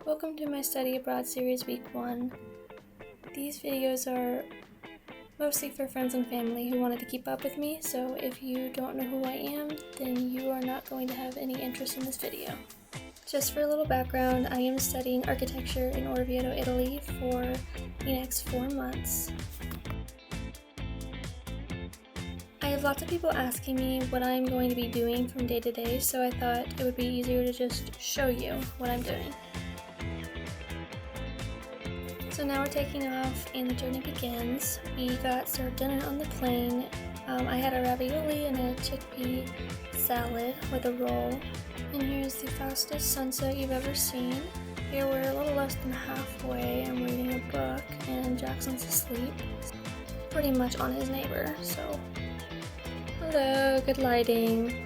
Welcome to my Study Abroad series week 1. These videos are mostly for friends and family who wanted to keep up with me, so if you don't know who I am, then you are not going to have any interest in this video. Just for a little background, I am studying architecture in Orvieto, Italy for the next 4 months. I have lots of people asking me what I'm going to be doing from day to day, so I thought it would be easier to just show you what I'm doing. So now we're taking off and the journey begins. We got served dinner on the plane. I had a ravioli and a chickpea salad with a roll. And here's the fastest sunset you've ever seen. Here we're a little less than halfway. I'm reading a book and Jackson's asleep. Pretty much on his neighbor, so. Hello, good lighting.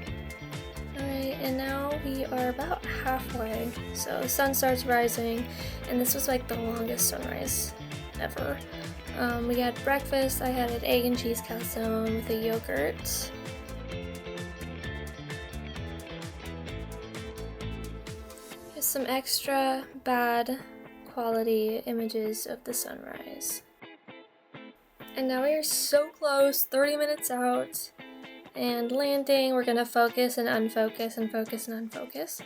Alright, and now we are about halfway. So the sun starts rising, and this was like the longest sunrise ever. We had breakfast. I had an egg and cheese calzone with a yogurt. Here's some extra bad quality images of the sunrise. And now we are so close, 30 minutes out. And landing, we're gonna focus and unfocus and focus and unfocus.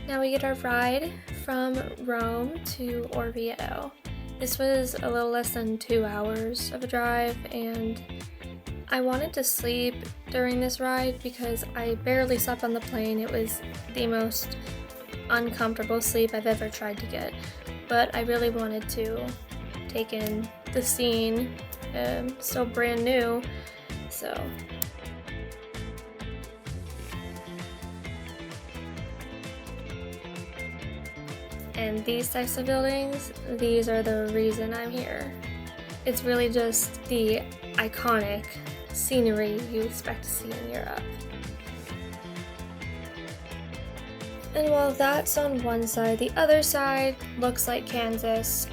Now we get our ride from Rome to Orvieto. This was a little less than 2 hours of a drive, and I wanted to sleep during this ride because I barely slept on the plane. It was the most uncomfortable sleep I've ever tried to get, but I really wanted to take in the scene. Still brand new, so. And these types of buildings, these are the reason I'm here. It's really just the iconic scenery you expect to see in Europe. And while that's on one side, the other side looks like Kansas.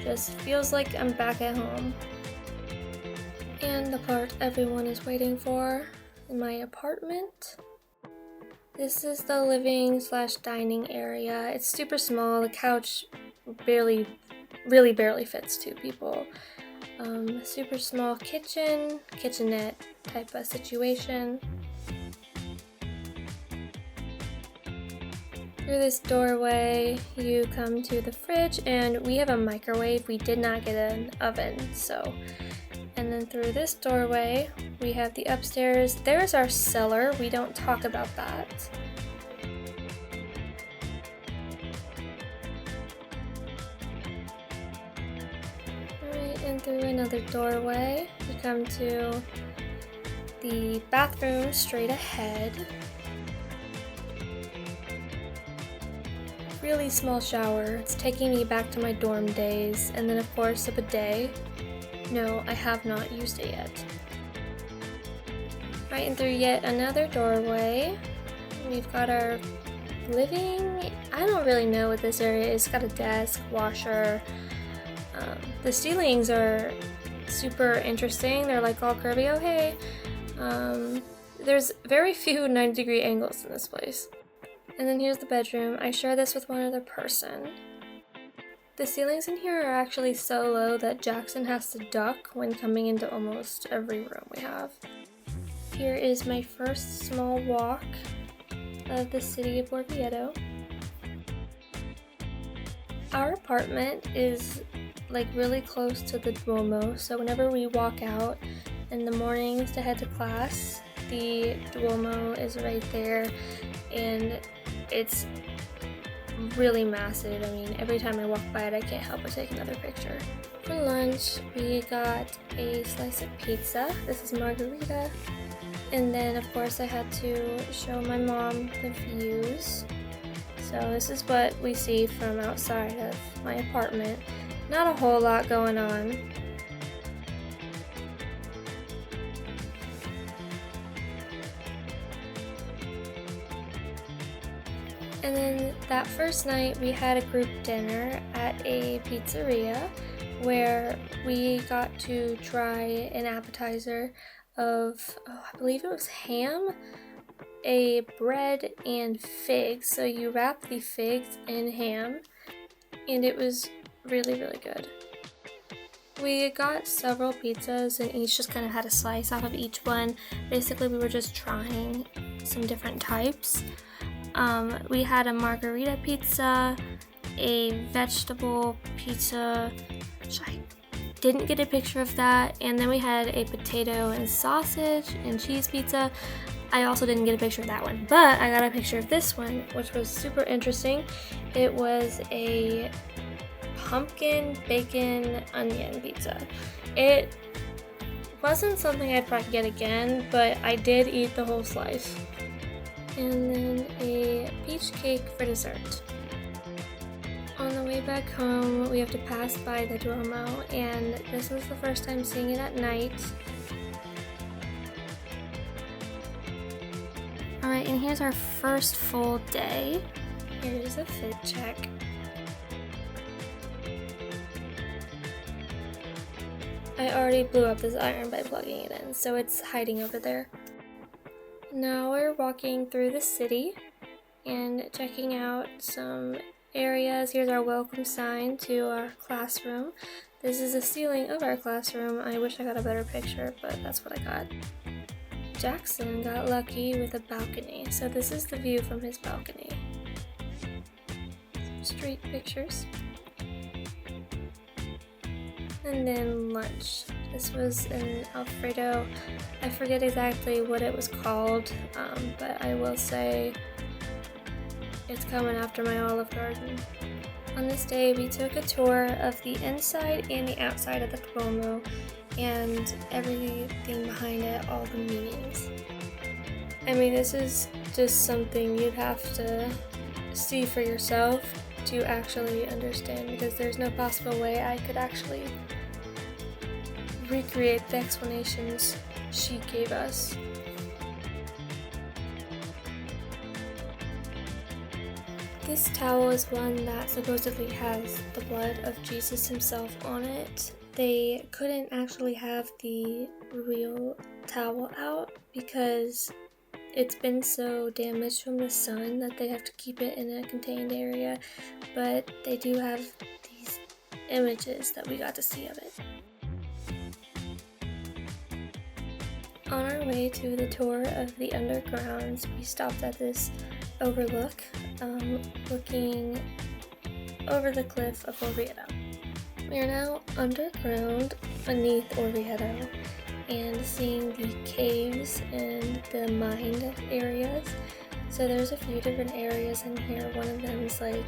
Just feels like I'm back at home. And the part everyone is waiting for, in my apartment. This is the living / dining area. It's super small. The couch really barely fits 2 people. Super small kitchen, kitchenette type of situation. Through this doorway, you come to the fridge, and we have a microwave. We did not get an oven, so. And then through this doorway, we have the upstairs. There's our cellar. We don't talk about that. Alright, and through another doorway, we come to the bathroom straight ahead. Really small shower. It's taking me back to my dorm days. And then of course a bidet. No, I have not used it yet. Right, and through yet another doorway, we've got our living. I don't really know what this area is. It's got a desk, washer. The ceilings are super interesting. They're like all curvy. Oh, hey. There's very few 90-degree angles in this place. And then here's the bedroom. I share this with one other person. The ceilings in here are actually so low that Jackson has to duck when coming into almost every room we have. Here is my first small walk of the city of Orvieto. Our apartment is like really close to the Duomo, so whenever we walk out in the mornings to head to class, the Duomo is right there, and it's really massive. I mean, every time I walk by it, I can't help but take another picture. For lunch, we got a slice of pizza. This is margarita. And then, of course, I had to show my mom the views. So this is what we see from outside of my apartment. Not a whole lot going on. And then that first night, we had a group dinner at a pizzeria where we got to try an appetizer of, I believe it was ham a bread and figs. So you wrap the figs in ham, and it was really, really good. We got several pizzas and each just kind of had a slice out of each one. Basically, we were just trying some different types. We had a margarita pizza, a vegetable pizza, which I didn't get a picture of that, and then we had a potato and sausage and cheese pizza. I also didn't get a picture of that one, but I got a picture of this one, which was super interesting. It was a pumpkin bacon onion pizza. It wasn't something I'd probably get again, but I did eat the whole slice. And then a peach cake for dessert. On the way back home, we have to pass by the Duomo, and this was the first time seeing it at night. Alright, and here's our first full day. Here's a fit check. I already blew up this iron by plugging it in, so it's hiding over there. Now we're walking through the city and checking out some areas. Here's our welcome sign to our classroom. This is the ceiling of our classroom. I wish I got a better picture, but that's what I got. Jackson got lucky with a balcony, so this is the view from his balcony. Street pictures. And then lunch. This was an Alfredo. I forget exactly what it was called, but I will say it's coming after my Olive Garden. On this day, we took a tour of the inside and the outside of the Duomo and everything behind it, all the meanings. I mean, this is just something you'd have to see for yourself to actually understand, because there's no possible way I could actually recreate the explanations she gave us. This towel is one that supposedly has the blood of Jesus himself on it. They couldn't actually have the real towel out because it's been so damaged from the sun that they have to keep it in a contained area, but they do have these images that we got to see of it. On our way to the tour of the undergrounds, we stopped at this overlook, looking over the cliff of Orvieto. We are now underground beneath Orvieto and seeing the caves and the mined areas. So there's a few different areas in here. One of them is like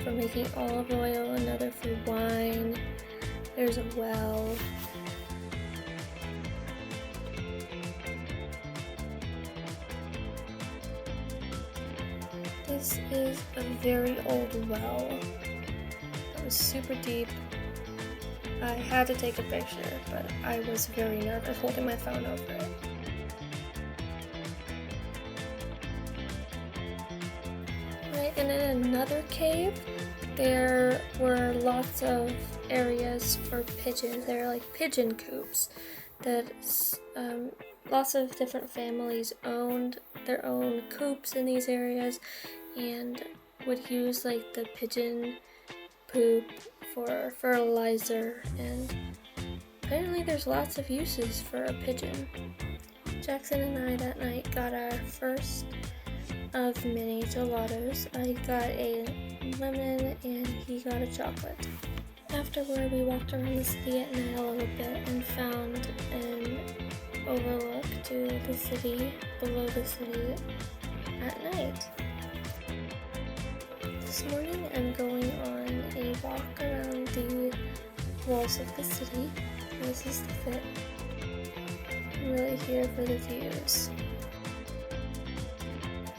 for making olive oil, another for wine. There's a well. This is a very old well. It was super deep. I had to take a picture, but I was very nervous holding my phone over it. Right, and in another cave, there were lots of areas for pigeons. They're like pigeon coops that lots of different families owned their own coops in these areas and would use like the pigeon poop for fertilizer, and apparently there's lots of uses for a pigeon. Jackson and I that night got our first of many gelatos. I got a lemon and he got a chocolate. Afterward, we walked around the city at night a little bit and found an overlook to the city, below the city at night. This morning I'm going on a walk around the walls of the city. This is the fit. I'm really here for the views.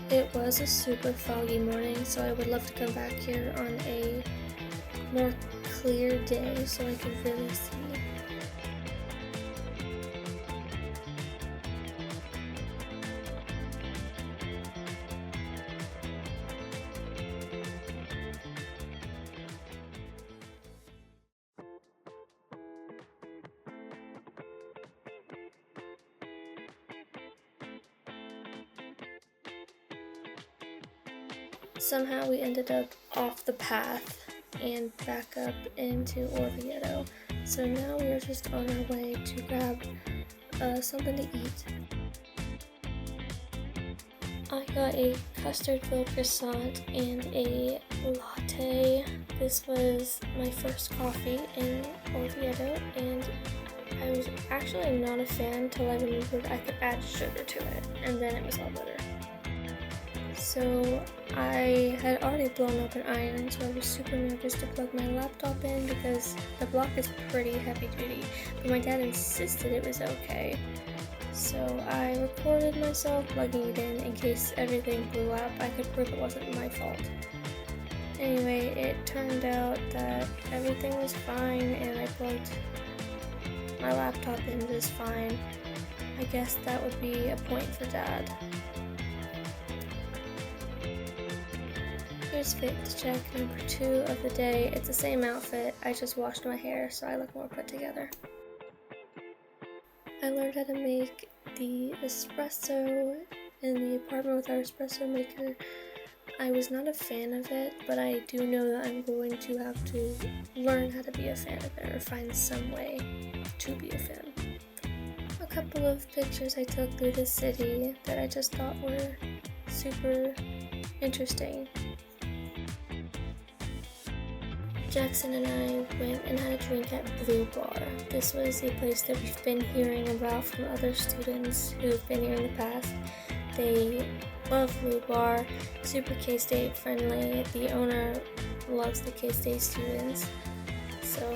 It was a super foggy morning, so I would love to come back here on a more clear day so I could really see. somehow we ended up off the path and back up into Orvieto. So now we are just on our way to grab something to eat. I got a custard-filled croissant and a latte. This was my first coffee in Orvieto, and I was actually not a fan until I remembered I could add sugar to it, and then it was all better. So I had already blown up an iron, so I was super nervous to plug my laptop in because the block is pretty heavy duty, but my dad insisted it was okay. So I recorded myself plugging it in case everything blew up. I could prove it wasn't my fault. Anyway, it turned out that everything was fine and I plugged my laptop in just fine. I guess that would be a point for Dad. Here's fit check number 2 of the day. It's the same outfit, I just washed my hair so I look more put together. I learned how to make the espresso in the apartment with our espresso maker. I was not a fan of it, but I do know that I'm going to have to learn how to be a fan of it or find some way to be a fan. A couple of pictures I took through the city that I just thought were super interesting. Jackson and I went and had a drink at Blue Bar. This was a place that we've been hearing about from other students who've been here in the past. They love Blue Bar, super K-State friendly. The owner loves the K-State students. So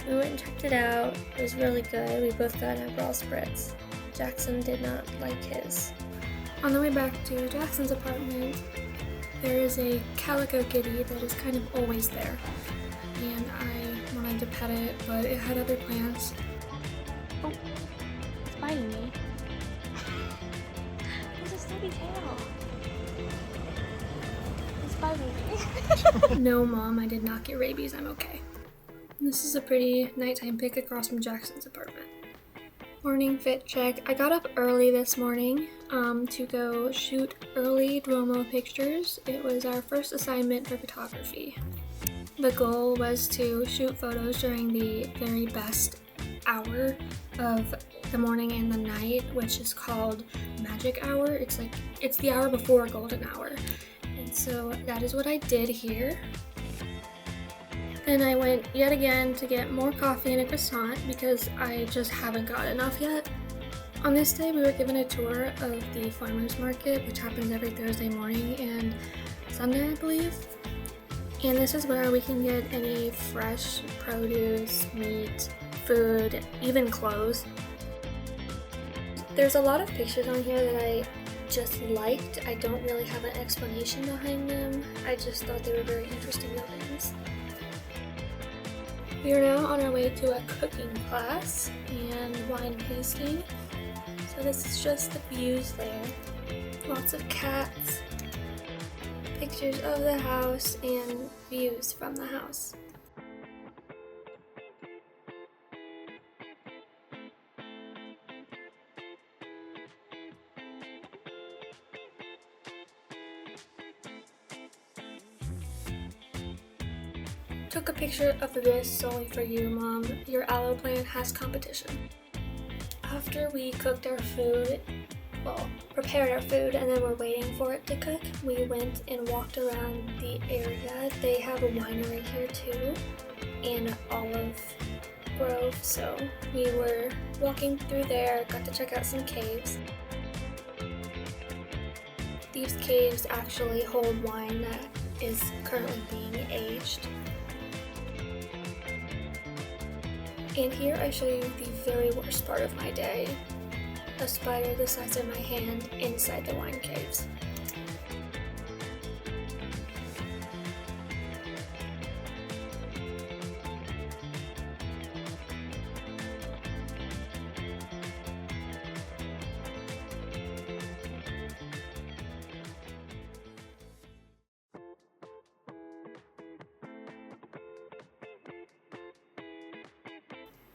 we went and checked it out. It was really good. We both got an Aperol Spritz. Jackson did not like his. On the way back to Jackson's apartment, there is a calico kitty that is kind of always there. And I wanted to pet it, but it had other plans. Oh, it's biting me. It's a stubby tail. It's biting me. No, Mom, I did not get rabies. I'm okay. This is a pretty nighttime pic across from Jackson's apartment. Morning fit check. I got up early this morning to go shoot early Duomo pictures. It was our first assignment for photography. The goal was to shoot photos during the very best hour of the morning and the night, which is called magic hour. It's the hour before golden hour. And so that is what I did here. Then I went yet again to get more coffee and a croissant because I just haven't got enough yet. On this day, we were given a tour of the farmers market, which happens every Thursday morning and Sunday, I believe. And this is where we can get any fresh produce, meat, food, even clothes. There's a lot of pictures on here that I just liked. I don't really have an explanation behind them. I just thought they were very interesting buildings. We are now on our way to a cooking class and wine tasting. So this is just the views there. Lots of cats. Pictures of the house and views from the house. Took a picture of this solely for you, Mom. Your aloe plant has competition. After we cooked our food, prepared our food and then we're waiting for it to cook, we went and walked around the area. They have a winery here too, and olive grove, so we were walking through there, got to check out some caves. These caves actually hold wine that is currently being aged. And here I show you the very worst part of my day. A spider the size of my hand inside the wine caves.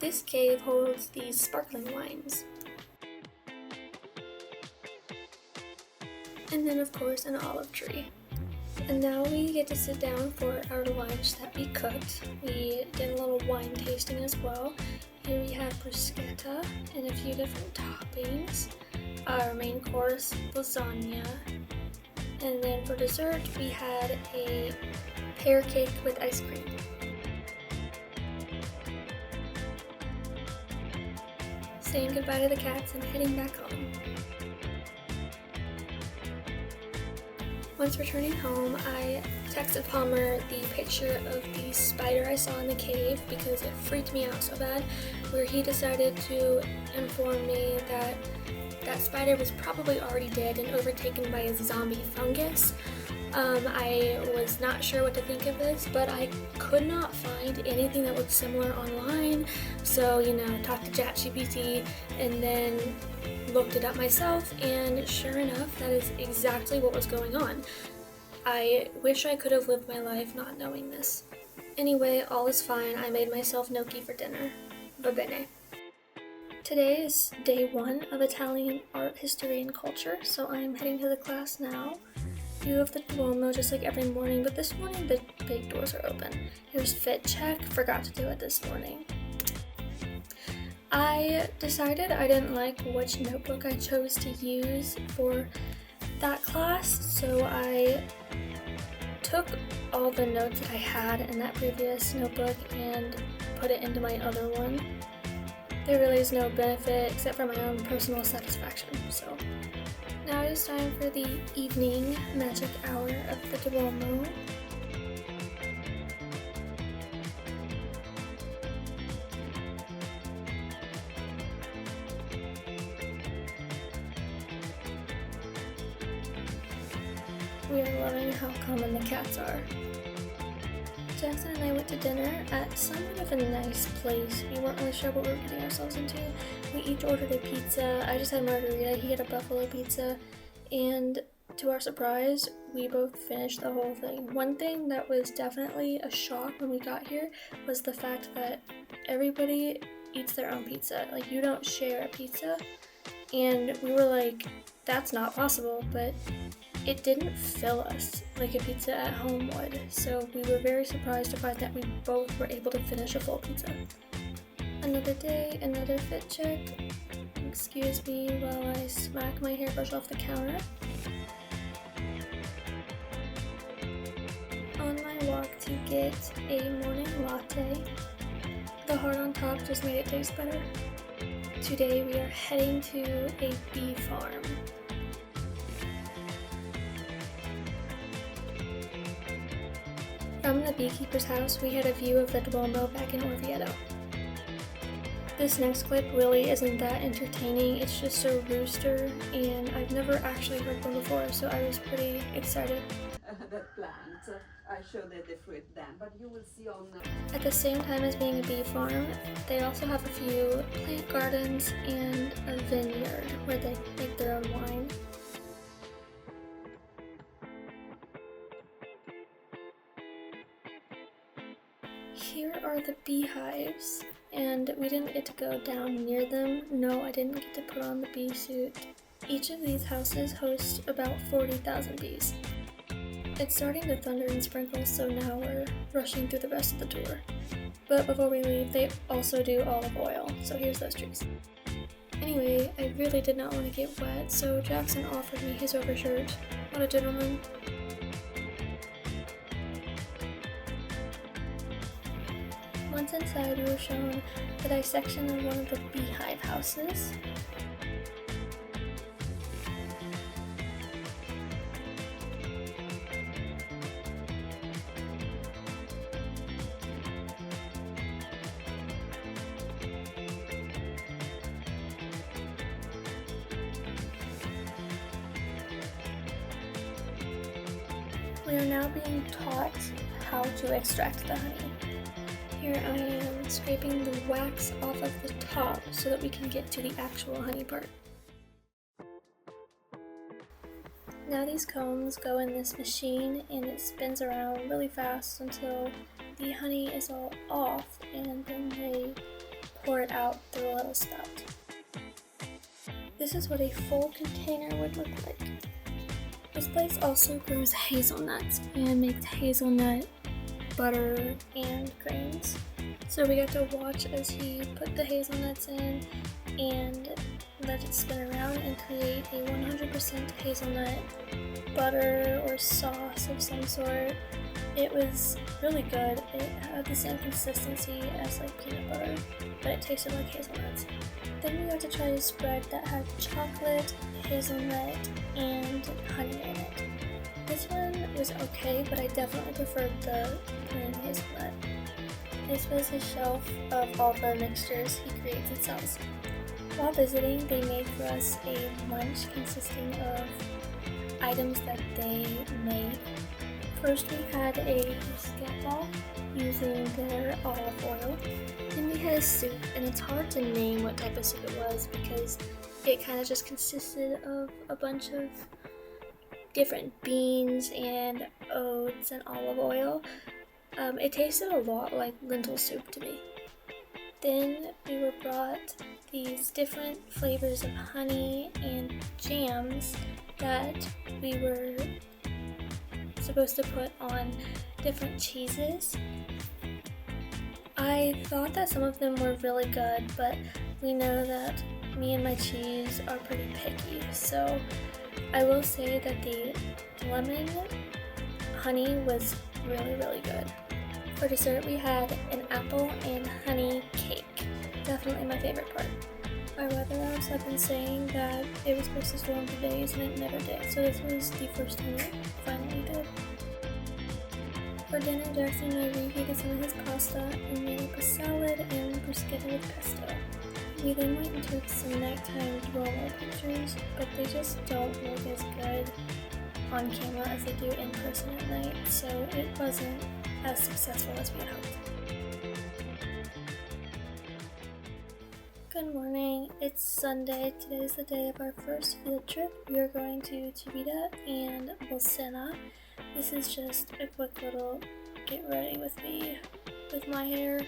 This cave holds these sparkling wines. And then of course an olive tree. And now we get to sit down for our lunch that we cooked. We did a little wine tasting as well. Here we have bruschetta and a few different toppings. Our main course, lasagna. And then for dessert, we had a pear cake with ice cream. Saying goodbye to the cats and heading back home. Once returning home, I texted Palmer the picture of the spider I saw in the cave because it freaked me out so bad, where he decided to inform me that that spider was probably already dead and overtaken by a zombie fungus. I was not sure what to think of this, but I could not find anything that looked similar online, so talked to ChatGPT and then looked it up myself, and sure enough, that is exactly what was going on. I wish I could have lived my life not knowing this. Anyway, all is fine. I made myself gnocchi for dinner. Va bene. Today is day 1 of Italian art, history, and culture, so I'm heading to the class now. View of the Duomo just like every morning, but this morning the big doors are open. Here's fit check, forgot to do it this morning. I decided I didn't like which notebook I chose to use for that class, so I took all the notes that I had in that previous notebook and put it into my other one. There really is no benefit except for my own personal satisfaction, so. Now it is time for the evening magic hour of the Duomo. We are loving how common the cats are. Jackson and I went to dinner at somewhat of a nice place. We weren't really sure what we were getting ourselves into. We each ordered a pizza. I just had margarita, he had a buffalo pizza, and to our surprise, we both finished the whole thing. One thing that was definitely a shock when we got here was the fact that everybody eats their own pizza. Like, you don't share a pizza, and we were like, that's not possible, but it didn't fill us like a pizza at home would, so we were very surprised to find that we both were able to finish a full pizza. Another day, another fit check. Excuse me while I smack my hairbrush off the counter. On my walk to get a morning latte. The heart on top just made it taste better. Today we are heading to a bee farm. From the beekeeper's house, we had a view of the Duomo back in Orvieto. This next clip really isn't that entertaining, it's just a rooster, and I've never actually heard one before, so I was pretty excited. That plant, I showed the fruit then, but you will see on... At the same time as being a bee farm, they also have a few plant gardens and a vineyard where they make their own wine. Here are the beehives, and we didn't get to go down near them. No, I didn't get to put on the bee suit. Each of these houses hosts about 40,000 bees. It's starting to thunder and sprinkle, so now we're rushing through the rest of the tour. But before we leave, they also do olive oil, so here's those trees. Anyway, I really did not want to get wet, so Jackson offered me his overshirt. What a gentleman. Once inside, we were shown the dissection of one of the beehive houses. We are now being taught how to extract the honey. Here I am scraping the wax off of the top so that we can get to the actual honey part. Now these combs go in this machine and it spins around really fast until the honey is all off, and then they pour it out through a little spout. This is what a full container would look like. This place also grows hazelnuts and makes hazelnut butter and creams. So we got to watch as he put the hazelnuts in and let it spin around and create a 100% hazelnut butter or sauce of some sort. It was really good. It had the same consistency as like peanut butter, but it tasted like hazelnuts. Then we got to try a spread that had chocolate, hazelnut, and honey in it. This one was okay, but I definitely preferred the plain hazelnut. This was his shelf of all the mixtures he creates and sells. While visiting, they made for us a lunch consisting of items that they made. First we had a bruschetta using their olive oil. Then we had a soup, and it's hard to name what type of soup it was because it kind of just consisted of a bunch of different beans and oats and olive oil. It tasted a lot like lentil soup to me. Then we were brought these different flavors of honey and jams that we were supposed to put on different cheeses. I thought that some of them were really good, but we know that me and my cheese are pretty picky, so I will say that the lemon honey was really, really good. For dessert, we had an apple and honey cake. Definitely my favorite part. Our weather apps have been saying that it was supposed to storm for days and it never did, so this was the first time it finally did. For dinner, Jackson and I reheated some of his pasta and made up a salad and bruschetta with pesto. We then went and took some nighttime Duomo pictures, but they just don't look as good on camera as they do in person at night, so it wasn't as successful as we had hoped. Good morning, it's Sunday. Today's the day of our first field trip. We are going to Chivita and Bolsena. This is just a quick little get ready with me with my hair.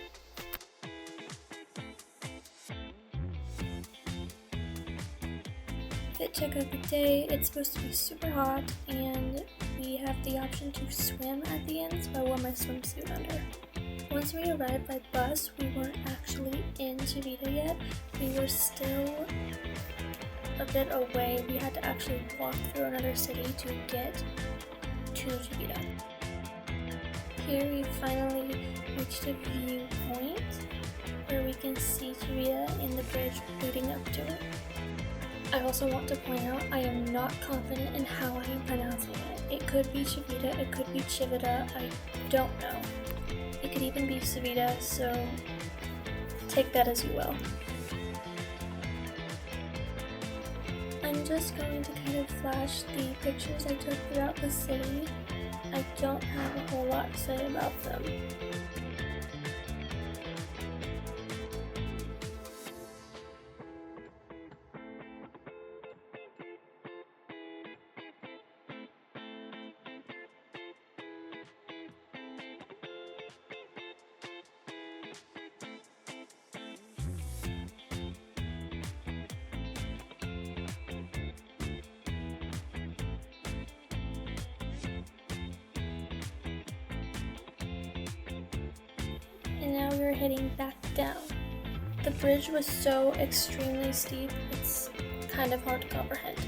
Fit check of the day. It's supposed to be super hot and we have the option to swim at the end, so I wore my swimsuit under. Once we arrived by bus, we weren't actually in Chivita yet. We were still a bit away. We had to actually walk through another city to get to Chivita. Here we finally reached a viewpoint where we can see Chivita and the bridge leading up to it. I also want to point out I am not confident in how I am pronouncing it. It could be Chivita, it could be Chivita, I don't know. It could even be Chivita, so take that as you will. I'm just going to kind of flash the pictures I took throughout the city. I don't have a whole lot to say about them. And now we're heading back down. The bridge was so extremely steep, it's kind of hard to comprehend.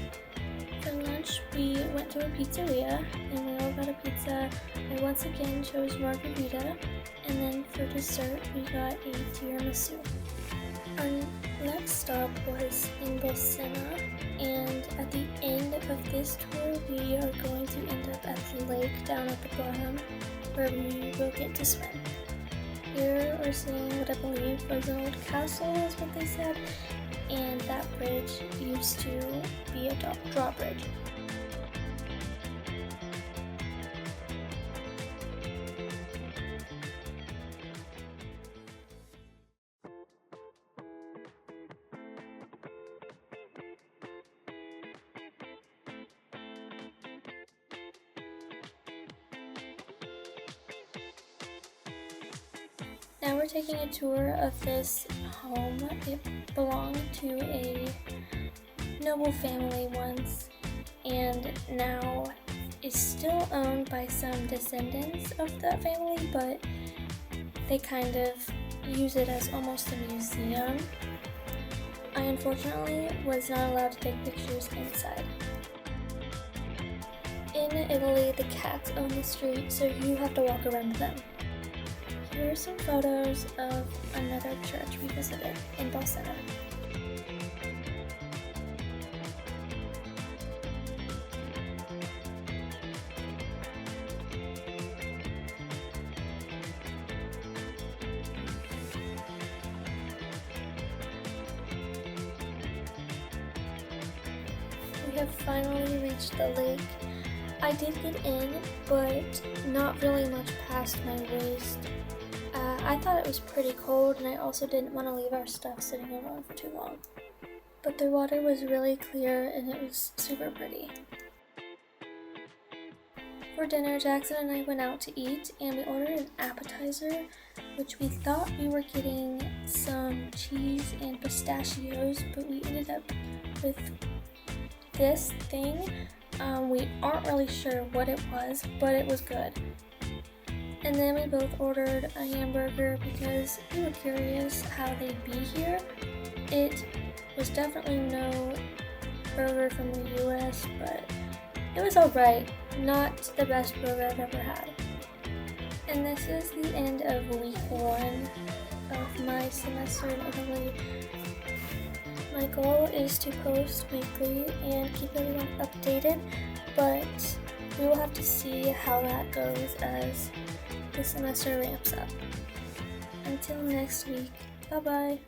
For lunch, we went to a pizzeria and we all got a pizza. I once again chose margarita, and then for dessert, we got a tiramisu. Our next stop was in Bolsena, and at the end of this tour, we are going to end up at the lake down at the bottom, where we will get to swim. Here we're seeing what I believe was an old castle, is what they said, and that bridge used to be a drawbridge. Now we're taking a tour of this home. It belonged to a noble family once, and now is still owned by some descendants of the family, but they kind of use it as almost a museum. I unfortunately was not allowed to take pictures inside. In Italy, the cats own the street, so you have to walk around them. Here are some photos of another church we visited in Bolsena. We have finally reached the lake. I did get in, but not really much past my waist. I thought it was pretty cold, and I also didn't want to leave our stuff sitting around for too long. But the water was really clear, and it was super pretty. For dinner, Jackson and I went out to eat, and we ordered an appetizer, which we thought we were getting some cheese and pistachios, but we ended up with this thing. We aren't really sure what it was, but it was good. And then we both ordered a hamburger because we were curious how they'd be here. It was definitely no burger from the US, but it was alright. Not the best burger I've ever had. And this is the end of week 1 of my semester in Italy. My goal is to post weekly and keep everyone updated, but we will have to see how that goes as the semester ramps up. Until next week, bye bye.